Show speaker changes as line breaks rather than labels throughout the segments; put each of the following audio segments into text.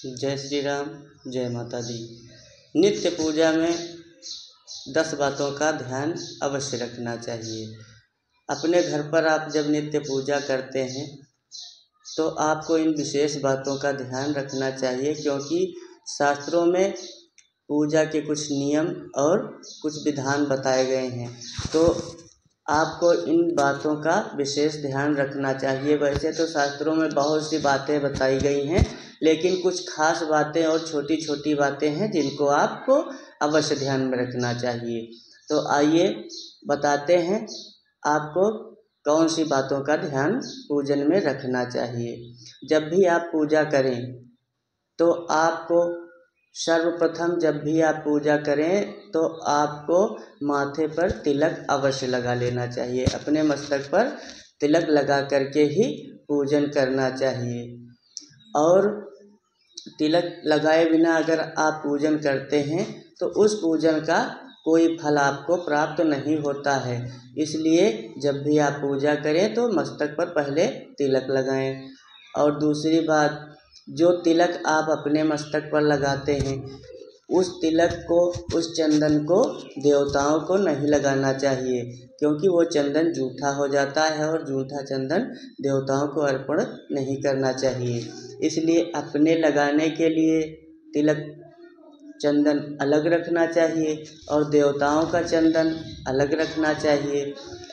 जय श्री राम, जय माता दी। नित्य पूजा में 10 बातों का ध्यान अवश्य रखना चाहिए। अपने घर पर आप जब नित्य पूजा करते हैं तो आपको इन विशेष बातों का ध्यान रखना चाहिए, क्योंकि शास्त्रों में पूजा के कुछ नियम और कुछ विधान बताए गए हैं। तो आपको इन बातों का विशेष ध्यान रखना चाहिए। वैसे तो शास्त्रों में बहुत सी बातें बताई गई हैं, लेकिन कुछ खास बातें और छोटी छोटी बातें हैं जिनको आपको अवश्य ध्यान में रखना चाहिए। तो आइए बताते हैं आपको कौन सी बातों का ध्यान पूजन में रखना चाहिए। जब भी आप पूजा करें तो आपको सर्वप्रथम जब भी आप पूजा करें तो आपको माथे पर तिलक अवश्य लगा लेना चाहिए। अपने मस्तक पर तिलक लगा करके ही पूजन करना चाहिए। और तिलक लगाए बिना अगर आप पूजन करते हैं तो उस पूजन का कोई फल आपको प्राप्त नहीं होता है। इसलिए जब भी आप पूजा करें तो मस्तक पर पहले तिलक लगाएं। और दूसरी बात, जो तिलक आप अपने मस्तक पर लगाते हैं उस तिलक को, उस चंदन को देवताओं को नहीं लगाना चाहिए, क्योंकि वो चंदन जूठा हो जाता है और जूठा चंदन देवताओं को अर्पण नहीं करना चाहिए। इसलिए अपने लगाने के लिए तिलक चंदन अलग रखना चाहिए और देवताओं का चंदन अलग रखना चाहिए।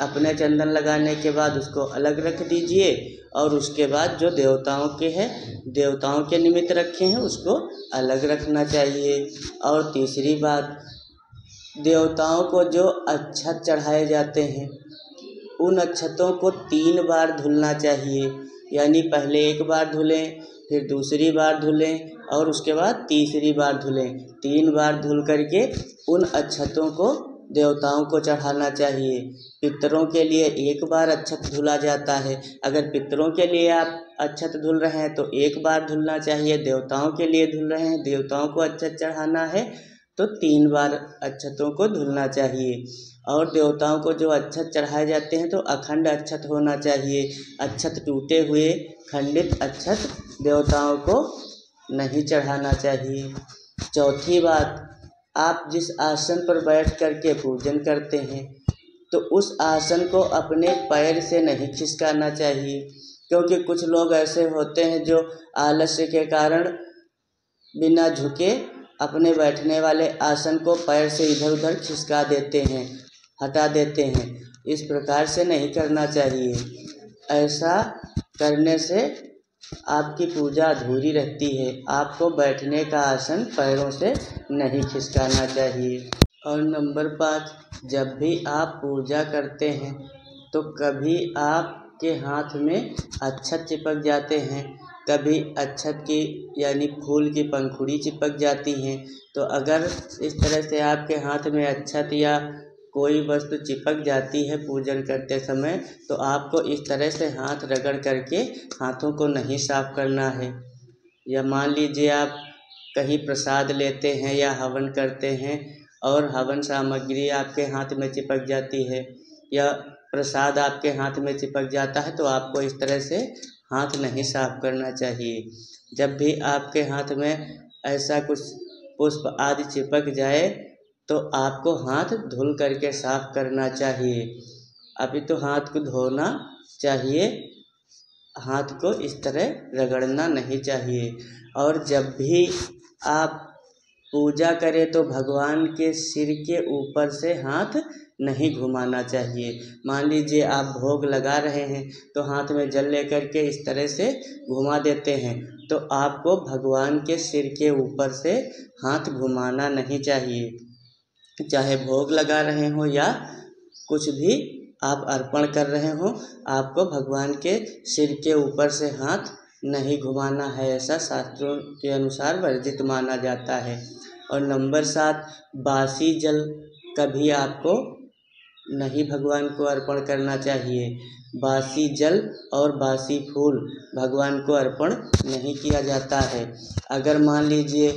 अपने चंदन लगाने के बाद उसको अलग रख दीजिए और उसके बाद जो देवताओं के हैं, देवताओं के निमित्त रखे हैं, उसको अलग रखना चाहिए। और तीसरी बात, देवताओं को जो अक्षत चढ़ाए जाते हैं उन अक्षतों को 3 बार धुलना चाहिए। यानी पहले 1 बार धुलें, फिर दूसरी बार धुलें और उसके बाद तीसरी बार धुलें। 3 बार धुल करके उन अक्षतों को देवताओं को चढ़ाना चाहिए। पितरों के लिए 1 बार अक्षत धुला जाता है। अगर पितरों के लिए आप अक्षत धुल रहे हैं तो 1 बार धुलना चाहिए। देवताओं के लिए धुल रहे हैं, देवताओं को अक्षत चढ़ाना है तो 3 बार अक्षतों को धुलना चाहिए। और देवताओं को जो अक्षत चढ़ाए जाते हैं तो अखंड अक्षत होना चाहिए। अक्षत टूटे हुए खंडित अक्षत देवताओं को नहीं चढ़ाना चाहिए। चौथी बात, आप जिस आसन पर बैठ करके पूजन करते हैं तो उस आसन को अपने पैर से नहीं खिसकाना चाहिए, क्योंकि कुछ लोग ऐसे होते हैं जो आलस्य के कारण बिना झुके अपने बैठने वाले आसन को पैर से इधर उधर खिसका देते हैं, हटा देते हैं। इस प्रकार से नहीं करना चाहिए। ऐसा करने से आपकी पूजा अधूरी रहती है। आपको बैठने का आसन पैरों से नहीं खिसकाना चाहिए। और नंबर 5, जब भी आप पूजा करते हैं तो कभी आपके हाथ में अक्षत चिपक जाते हैं, कभी अक्षत की यानी फूल की पंखुड़ी चिपक जाती हैं। तो अगर इस तरह से आपके हाथ में अक्षत या कोई वस्तु चिपक जाती है पूजन करते समय, तो आपको इस तरह से हाथ रगड़ करके हाथों को नहीं साफ करना है। या मान लीजिए आप कहीं प्रसाद लेते हैं या हवन करते हैं और हवन सामग्री आपके हाथ में चिपक जाती है या प्रसाद आपके हाथ में चिपक जाता है, तो आपको इस तरह से हाथ नहीं साफ करना चाहिए। जब भी आपके हाथ में ऐसा कुछ पुष्प आदि चिपक जाए तो आपको हाथ धुल करके साफ करना चाहिए। अभी तो हाथ को धोना चाहिए, हाथ को इस तरह रगड़ना नहीं चाहिए। और जब भी आप पूजा करें तो भगवान के सिर के ऊपर से हाथ नहीं घुमाना चाहिए। मान लीजिए आप भोग लगा रहे हैं तो हाथ में जल लेकर के इस तरह से घुमा देते हैं, तो आपको भगवान के सिर के ऊपर से हाथ घुमाना नहीं चाहिए। चाहे भोग लगा रहे हो या कुछ भी आप अर्पण कर रहे हो, आपको भगवान के सिर के ऊपर से हाथ नहीं घुमाना है। ऐसा शास्त्रों के अनुसार वर्जित माना जाता है। और नंबर 7, बासी जल कभी आपको नहीं भगवान को अर्पण करना चाहिए। बासी जल और बासी फूल भगवान को अर्पण नहीं किया जाता है। अगर मान लीजिए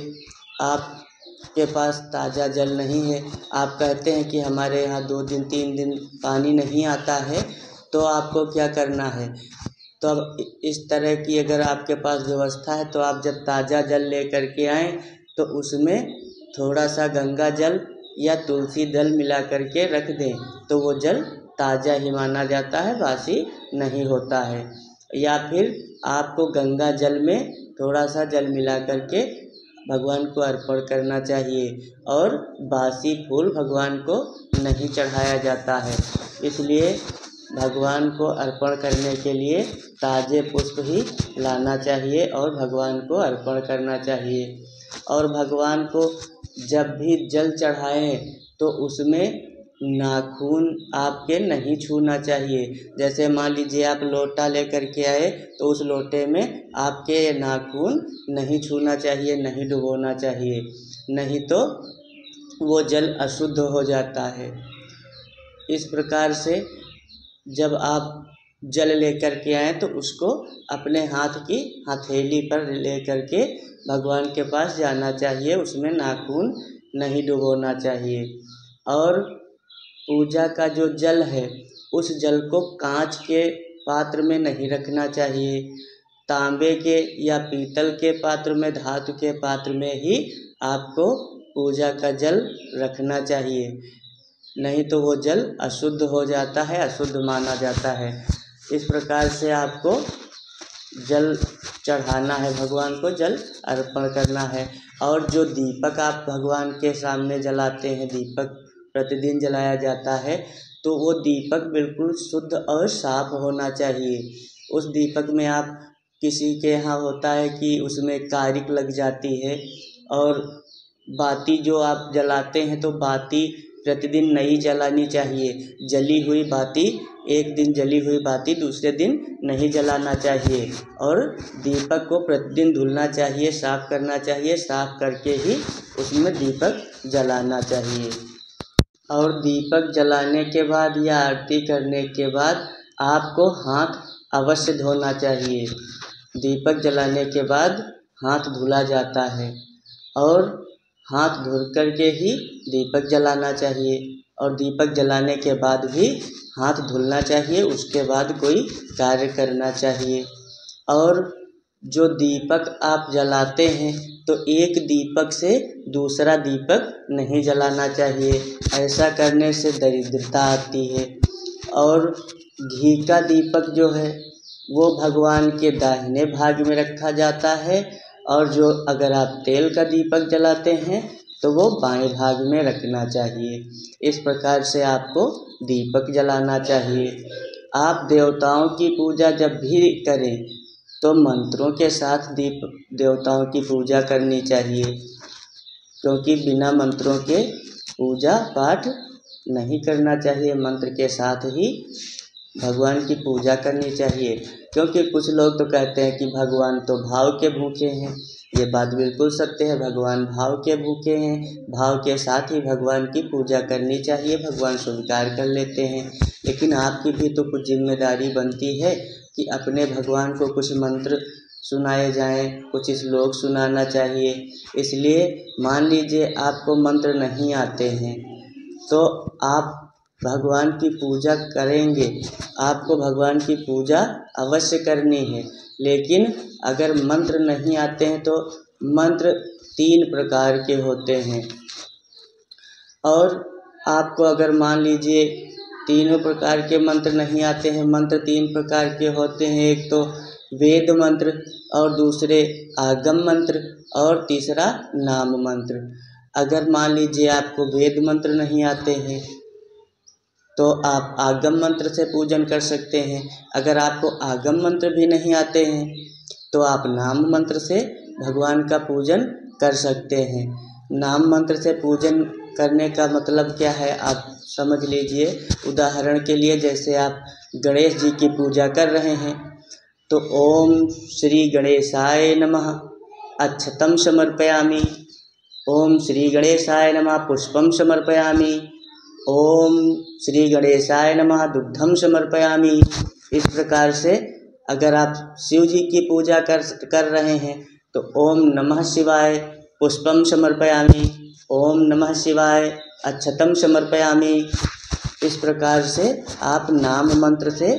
आपके पास ताज़ा जल नहीं है, आप कहते हैं कि हमारे यहाँ 2 दिन 3 दिन पानी नहीं आता है, तो आपको क्या करना है, तो अब इस तरह की अगर आपके पास व्यवस्था है तो आप जब ताज़ा जल लेकर के आएँ तो उसमें थोड़ा सा गंगा जल या तुलसी दल मिला करके रख दें, तो वो जल ताज़ा ही माना जाता है, बासी नहीं होता है। या फिर आपको गंगा जल में थोड़ा सा जल मिला करके भगवान को अर्पण करना चाहिए, और बासी फूल भगवान को नहीं चढ़ाया जाता है। इसलिए भगवान को अर्पण करने के लिए ताज़े पुष्प ही लाना चाहिए और भगवान को अर्पण करना चाहिए। और भगवान को जब भी जल चढ़ाएं तो उसमें नाखून आपके नहीं छूना चाहिए। जैसे मान लीजिए आप लोटा लेकर के आए तो उस लोटे में आपके नाखून नहीं छूना चाहिए, नहीं डुबोना चाहिए, नहीं तो वो जल अशुद्ध हो जाता है। इस प्रकार से जब आप जल लेकर के आएँ तो उसको अपने हाथ की हथेली पर लेकर के भगवान के पास जाना चाहिए, उसमें नाखून नहीं डुबोना चाहिए। और पूजा का जो जल है उस जल को कांच के पात्र में नहीं रखना चाहिए, तांबे के या पीतल के पात्र में, धातु के पात्र में ही आपको पूजा का जल रखना चाहिए, नहीं तो वो जल अशुद्ध हो जाता है, अशुद्ध माना जाता है। इस प्रकार से आपको जल चढ़ाना है, भगवान को जल अर्पण करना है। और जो दीपक आप भगवान के सामने जलाते हैं, दीपक प्रतिदिन जलाया जाता है, तो वो दीपक बिल्कुल शुद्ध और साफ होना चाहिए। उस दीपक में आप किसी के यहाँ होता है कि उसमें कारिक लग जाती है, और बाती जो आप जलाते हैं तो बाती प्रतिदिन नई जलानी चाहिए। जली हुई बाती, एक दिन जली हुई बाती दूसरे दिन नहीं जलाना चाहिए। और दीपक को प्रतिदिन धुलना चाहिए, साफ करना चाहिए, साफ करके ही उसमें दीपक जलाना चाहिए। और दीपक जलाने के बाद या आरती करने के बाद आपको हाथ अवश्य धोना चाहिए। दीपक जलाने के बाद हाथ धुला जाता है, और हाथ धुल करके ही दीपक जलाना चाहिए, और दीपक जलाने के बाद भी हाथ धुलना चाहिए, उसके बाद कोई कार्य करना चाहिए। और जो दीपक आप जलाते हैं तो एक दीपक से दूसरा दीपक नहीं जलाना चाहिए, ऐसा करने से दरिद्रता आती है। और घी का दीपक जो है वो भगवान के दाहिने भाग में रखा जाता है, और जो अगर आप तेल का दीपक जलाते हैं तो वो बाएं भाग में रखना चाहिए। इस प्रकार से आपको दीपक जलाना चाहिए। आप देवताओं की पूजा जब भी करें तो मंत्रों के साथ देवताओं की पूजा करनी चाहिए, क्योंकि बिना मंत्रों के पूजा पाठ नहीं करना चाहिए। मंत्र के साथ ही भगवान की पूजा करनी चाहिए। क्योंकि कुछ लोग तो कहते हैं कि भगवान तो भाव के भूखे हैं। ये बात बिल्कुल सत्य है, भगवान भाव के भूखे हैं। भाव के साथ ही भगवान की पूजा करनी चाहिए, भगवान स्वीकार कर लेते हैं। लेकिन आपकी भी तो कुछ जिम्मेदारी बनती है कि अपने भगवान को कुछ मंत्र सुनाए जाएं, कुछ श्लोक सुनाना चाहिए। इसलिए मान लीजिए आपको मंत्र नहीं आते हैं तो आप भगवान की पूजा करेंगे, आपको भगवान की पूजा अवश्य करनी है। लेकिन अगर मंत्र नहीं आते हैं तो मंत्र 3 प्रकार के होते हैं, और आपको अगर मान लीजिए तीनों प्रकार के मंत्र नहीं आते हैं, मंत्र 3 प्रकार के होते हैं, एक तो वेद मंत्र, और दूसरे आगम मंत्र, और तीसरा नाम मंत्र। अगर मान लीजिए आपको वेद मंत्र नहीं आते हैं तो आप आगम मंत्र से पूजन कर सकते हैं। अगर आपको आगम मंत्र भी नहीं आते हैं तो आप नाम मंत्र से भगवान का पूजन कर सकते हैं। नाम मंत्र से पूजन करने का मतलब क्या है आप समझ लीजिए। उदाहरण के लिए जैसे आप गणेश जी की पूजा कर रहे हैं तो ओम श्री गणेशाय नमः अक्षतम समर्पयामि, ओम श्री गणेशाय नमः पुष्पम समर्पयामि, ओम श्री गणेशाय नमः दुग्धम समर्पयामि। इस प्रकार से अगर आप शिव जी की पूजा कर रहे हैं तो ओम नमः शिवाय पुष्पम समर्पयामि, ओम नमः शिवाय अक्षतम समर्पयामि। इस प्रकार से आप नाम मंत्र से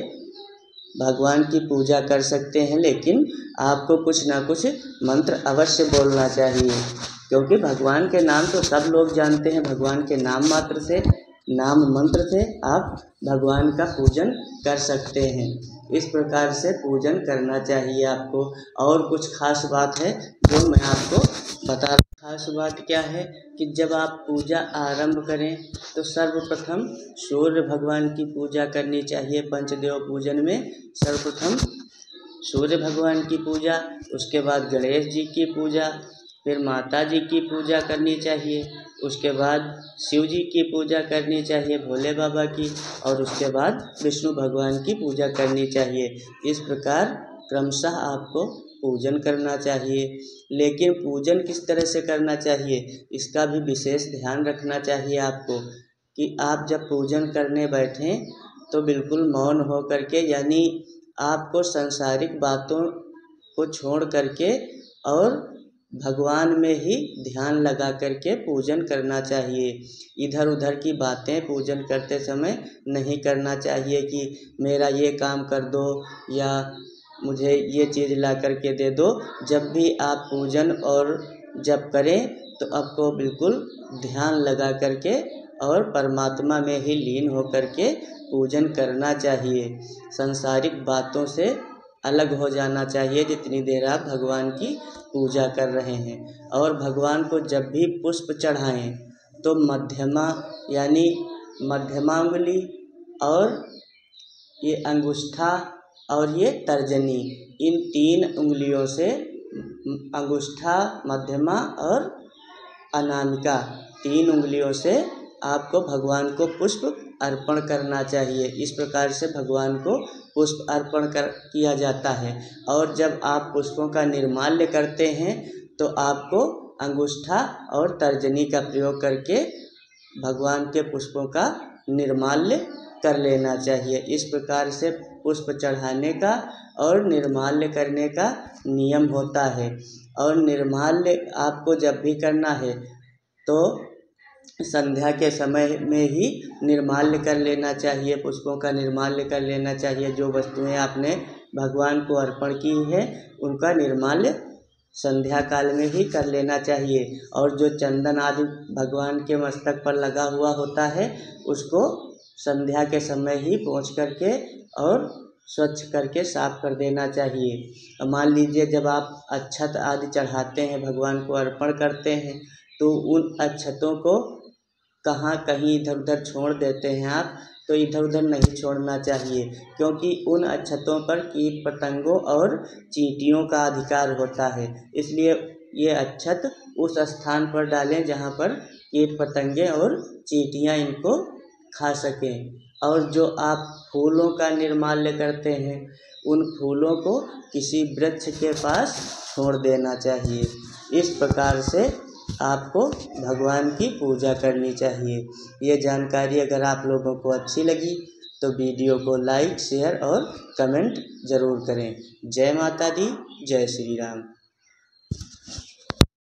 भगवान की पूजा कर सकते हैं, लेकिन आपको कुछ ना कुछ मंत्र अवश्य बोलना चाहिए, क्योंकि भगवान के नाम तो सब लोग जानते हैं। भगवान के नाम मात्र से, नाम मंत्र से आप भगवान का पूजन कर सकते हैं। इस प्रकार से पूजन करना चाहिए आपको। और कुछ खास बात है जो मैं आपको बता। खास बात क्या है कि जब आप पूजा आरंभ करें तो सर्वप्रथम सूर्य भगवान की पूजा करनी चाहिए। पंचदेव पूजन में सर्वप्रथम सूर्य भगवान की पूजा, उसके बाद गणेश जी की पूजा, फिर माता जी की पूजा करनी चाहिए, उसके बाद शिव जी की पूजा करनी चाहिए, भोले बाबा की, और उसके बाद विष्णु भगवान की पूजा करनी चाहिए। इस प्रकार क्रमशः आपको पूजन करना चाहिए। लेकिन पूजन किस तरह से करना चाहिए, इसका भी विशेष ध्यान रखना चाहिए आपको, कि आप जब पूजन करने बैठें तो बिल्कुल मौन हो करके, यानी आपको सांसारिक बातों को छोड़ करके और भगवान में ही ध्यान लगा करके पूजन करना चाहिए। इधर उधर की बातें पूजन करते समय नहीं करना चाहिए कि मेरा ये काम कर दो या मुझे ये चीज़ ला करके दे दो। जब भी आप पूजन और जप करें तो आपको बिल्कुल ध्यान लगा करके और परमात्मा में ही लीन हो करके पूजन करना चाहिए। सांसारिक बातों से अलग हो जाना चाहिए जितनी देर आप भगवान की पूजा कर रहे हैं। और भगवान को जब भी पुष्प चढ़ाएं तो मध्यमा यानी मध्यमा उंगली और ये अंगूठा और ये तर्जनी, इन 3 उंगलियों से, अंगूठा, मध्यमा और अनामिका, 3 उंगलियों से आपको भगवान को पुष्प अर्पण करना चाहिए। इस प्रकार से भगवान को पुष्प अर्पण किया जाता है। और जब आप पुष्पों का निर्माल्य करते हैं तो आपको अंगूठा और तर्जनी का प्रयोग करके भगवान के पुष्पों का निर्माल्य कर लेना चाहिए। इस प्रकार से पुष्प चढ़ाने का और निर्माल्य करने का नियम होता है। और निर्माल्य आपको जब भी करना है तो संध्या के समय में ही निर्माल्य कर लेना चाहिए, पुष्पों का निर्माल्य कर लेना चाहिए। जो वस्तुएं आपने भगवान को अर्पण की है उनका निर्माल्य संध्या काल में ही कर लेना चाहिए। और जो चंदन आदि भगवान के मस्तक पर लगा हुआ होता है उसको संध्या के समय ही पोंछ करके और स्वच्छ करके साफ कर देना चाहिए। मान लीजिए जब आप अक्षत आदि चढ़ाते हैं, भगवान को अर्पण करते हैं, तो उन अक्षतों को कहीं इधर उधर छोड़ देते हैं आप, तो इधर उधर नहीं छोड़ना चाहिए, क्योंकि उन अक्षतों पर कीट पतंगों और चींटियों का अधिकार होता है। इसलिए ये अक्षत उस स्थान पर डालें जहाँ पर कीट पतंगे और चींटियाँ इनको खा सकें। और जो आप फूलों का निर्माल्य करते हैं उन फूलों को किसी वृक्ष के पास छोड़ देना चाहिए। इस प्रकार से आपको भगवान की पूजा करनी चाहिए। ये जानकारी अगर आप लोगों को अच्छी लगी तो वीडियो को लाइक, शेयर और कमेंट ज़रूर करें। जय माता दी, जय श्री राम।